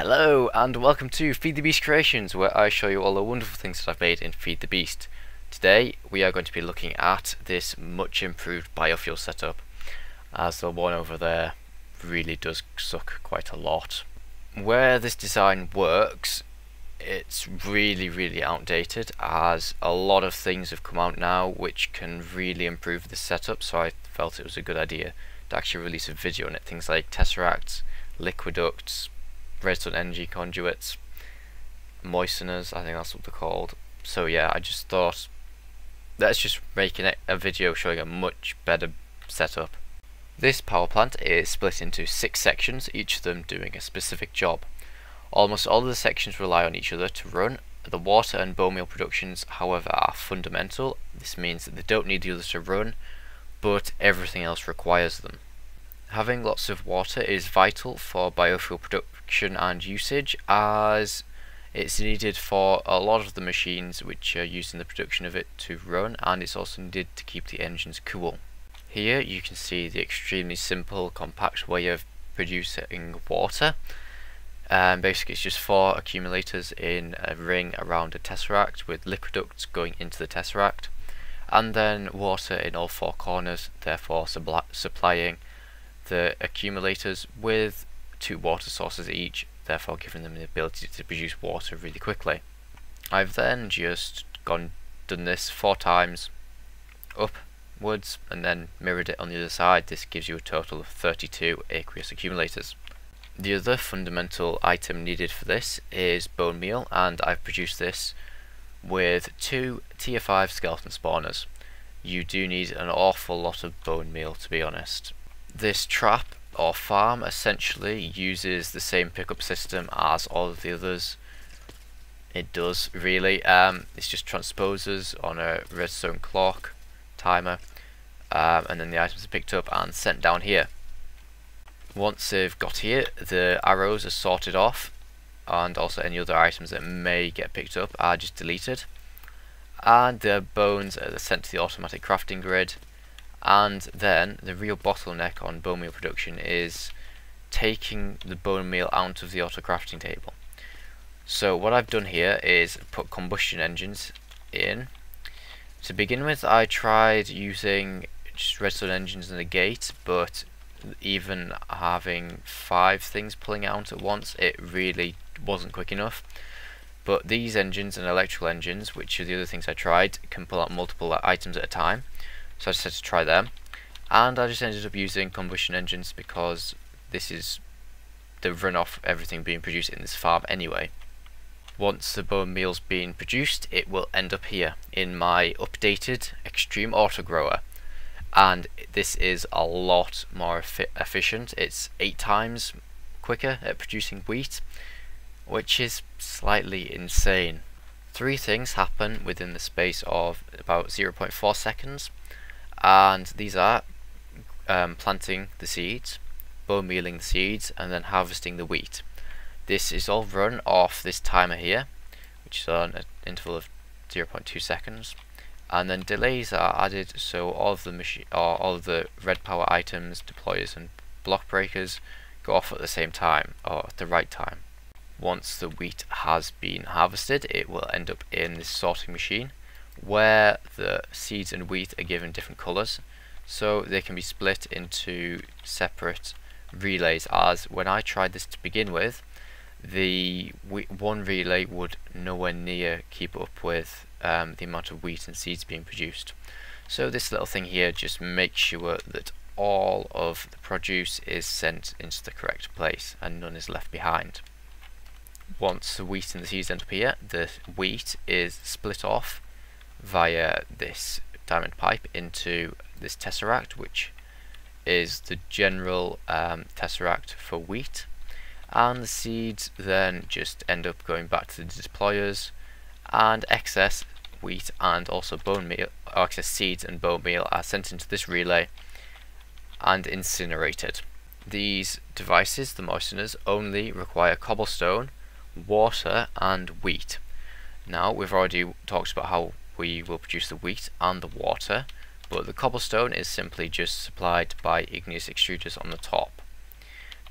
Hello and welcome to Feed the Beast Creations, where I show you all the wonderful things that I've made in Feed the Beast. Today we are going to be looking at this much improved biofuel setup, as the one over there really does suck quite a lot. Where this design works, it's really outdated, as a lot of things have come out now which can really improve the setup, so I felt it was a good idea to actually release a video on it. Things like tesseracts, liquiducts, redstone energy conduits, moisteners, I think that's what they're called. So yeah, I just thought let's just make a video showing a much better setup. This power plant is split into 6 sections, each of them doing a specific job. Almost all of the sections rely on each other to run. The water and bone meal productions, however, are fundamental. This means that they don't need the others to run, but everything else requires them. Having lots of water is vital for biofuel production and usage, as it's needed for a lot of the machines which are used in the production of it to run, and it's also needed to keep the engines cool. Here you can see the extremely simple, compact way of producing water. Basically it's just 4 accumulators in a ring around a tesseract with liquiducts going into the tesseract, and then water in all 4 corners, therefore supplying the accumulators with 2 water sources each, therefore giving them the ability to produce water really quickly. I've then just done this 4 times upwards and then mirrored it on the other side. This gives you a total of 32 aqueous accumulators. The other fundamental item needed for this is bone meal, and I've produced this with 2 tier 5 skeleton spawners. You do need an awful lot of bone meal, to be honest. This trap or farm essentially uses the same pickup system as all of the others. It does really. It's just transposers on a redstone clock timer, and then the items are picked up and sent down here. Once they've got here, the arrows are sorted off, and also any other items that may get picked up are just deleted, and the bones are sent to the automatic crafting grid. And then the real bottleneck on bone meal production is taking the bone meal out of the auto crafting table. So what I've done here is put combustion engines in. To begin with, I tried using just redstone engines and a gate, but even having 5 things pulling out at once, it really wasn't quick enough. But these engines and electrical engines, which are the other things I tried, can pull out multiple items at a time. So I just had to try them, and I just ended up using combustion engines because this is the runoff of everything being produced in this farm anyway. Once the bone meal's been produced, it will end up here in my updated extreme auto grower, and this is a lot more efficient. It's 8 times quicker at producing wheat, which is slightly insane. 3 things happen within the space of about 0.4 seconds. And these are planting the seeds, bone mealing the seeds, and then harvesting the wheat. This is all run off this timer here, which is on an interval of 0.2 seconds, and then delays are added so all of the red power items, deployers and block breakers go off at the same time, or at the right time. Once the wheat has been harvested, it will end up in this sorting machine, where the seeds and wheat are given different colours, so they can be split into separate relays. As when I tried this to begin with, the one relay would nowhere near keep up with the amount of wheat and seeds being produced. So this little thing here just makes sure that all of the produce is sent into the correct place and none is left behind. Once the wheat and the seeds end up here, the wheat is split off via this diamond pipe into this tesseract, which is the general tesseract for wheat, and the seeds then just end up going back to the deployers, and excess wheat and also bone meal, or excess seeds and bone meal, are sent into this relay and incinerated. These devices, the moisteners, only require cobblestone, water and wheat. Now we've already talked about how we will produce the wheat and the water, but the cobblestone is simply just supplied by igneous extruders on the top.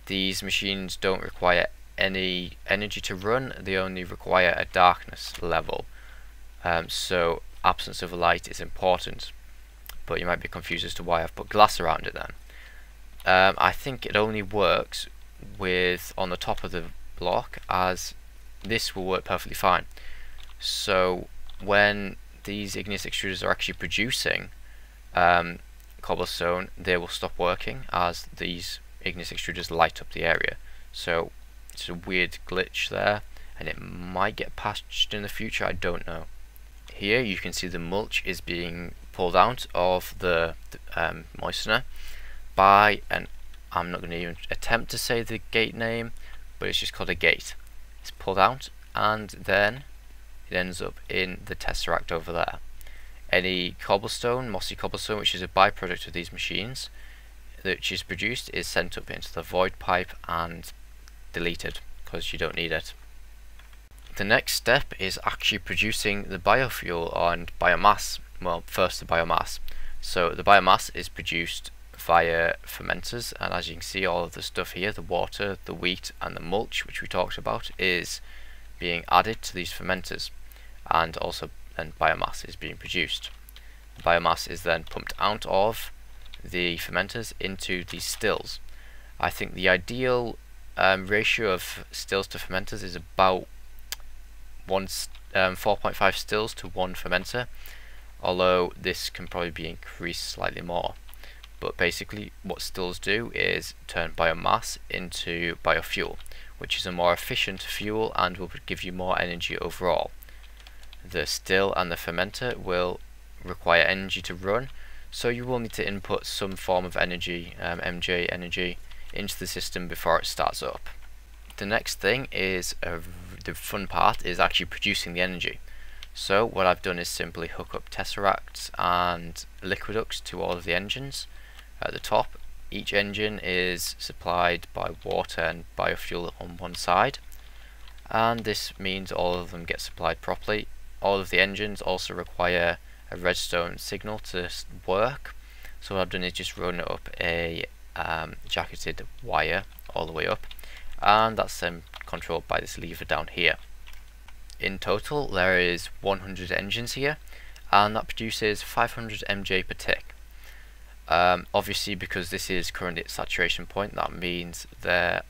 These machines don't require any energy to run, they only require a darkness level. So absence of light is important, but you might be confused as to why I've put glass around it then. I think it only works with on the top of the block, as this will work perfectly fine. So when these igneous extruders are actually producing cobblestone, they will stop working as these igneous extruders light up the area. So it's a weird glitch there, and it might get patched in the future, I don't know. Here you can see the mulch is being pulled out of the moistener by an, I'm not going to even attempt to say the gate name, but it's just called a gate. It's pulled out and then it ends up in the tesseract over there. Any cobblestone, mossy cobblestone, which is a byproduct of these machines, which is produced, is sent up into the void pipe and deleted because you don't need it. The next step is actually producing the biofuel and biomass. Well, first the biomass. So the biomass is produced via fermenters, and as you can see, all of the stuff here, the water, the wheat and the mulch, which we talked about, is being added to these fermenters, and also then biomass is being produced. The biomass is then pumped out of the fermenters into these stills. I think the ideal ratio of stills to fermenters is about 4.5 stills to 1 fermenter, although this can probably be increased slightly more. But basically what stills do is turn biomass into biofuel, which is a more efficient fuel and will give you more energy overall. The still and the fermenter will require energy to run, so you will need to input some form of energy, MJ energy, into the system before it starts up. The next thing is, the fun part is actually producing the energy. So what I've done is simply hook up tesseracts and liquiducts to all of the engines. At the top, each engine is supplied by water and biofuel on one side, and this means all of them get supplied properly. All of the engines also require a redstone signal to work, so what I've done is just run up a jacketed wire all the way up, and that's then controlled by this lever down here. In total there is 100 engines here, and that produces 500 MJ per tick. Obviously, because this is currently at saturation point, that means that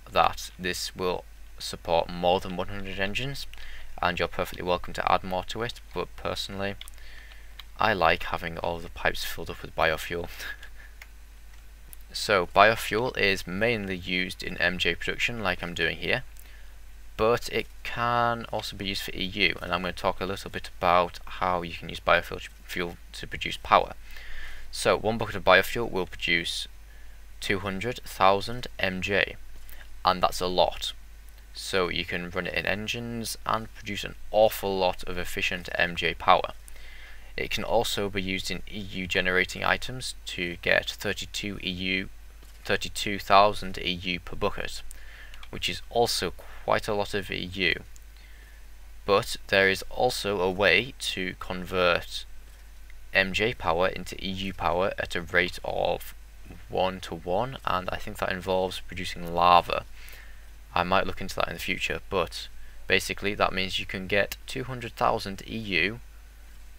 this will support more than 100 engines, and you're perfectly welcome to add more to it, but personally I like having all of the pipes filled up with biofuel. So biofuel is mainly used in MJ production like I'm doing here, but it can also be used for EU, and I'm going to talk a little bit about how you can use biofuel to produce power. So one bucket of biofuel will produce 200,000 MJ, and that's a lot. So you can run it in engines and produce an awful lot of efficient MJ power. It can also be used in EU generating items to get 32,000 EU per bucket, which is also quite a lot of EU. But there is also a way to convert MJ power into EU power at a rate of 1:1, and I think that involves producing lava. I might look into that in the future, but basically that means you can get 200,000 EU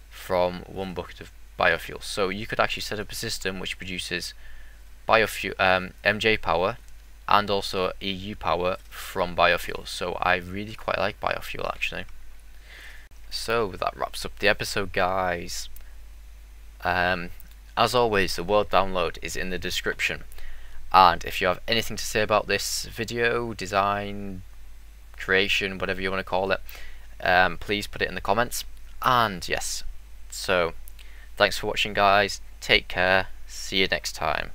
from one bucket of biofuel. So you could actually set up a system which produces biofuel, MJ power and also EU power from biofuel. So I really quite like biofuel actually. So that wraps up the episode, guys. As always, the world download is in the description, and if you have anything to say about this video, design, creation, whatever you want to call it, please put it in the comments. And yes, so thanks for watching, guys, take care, see you next time.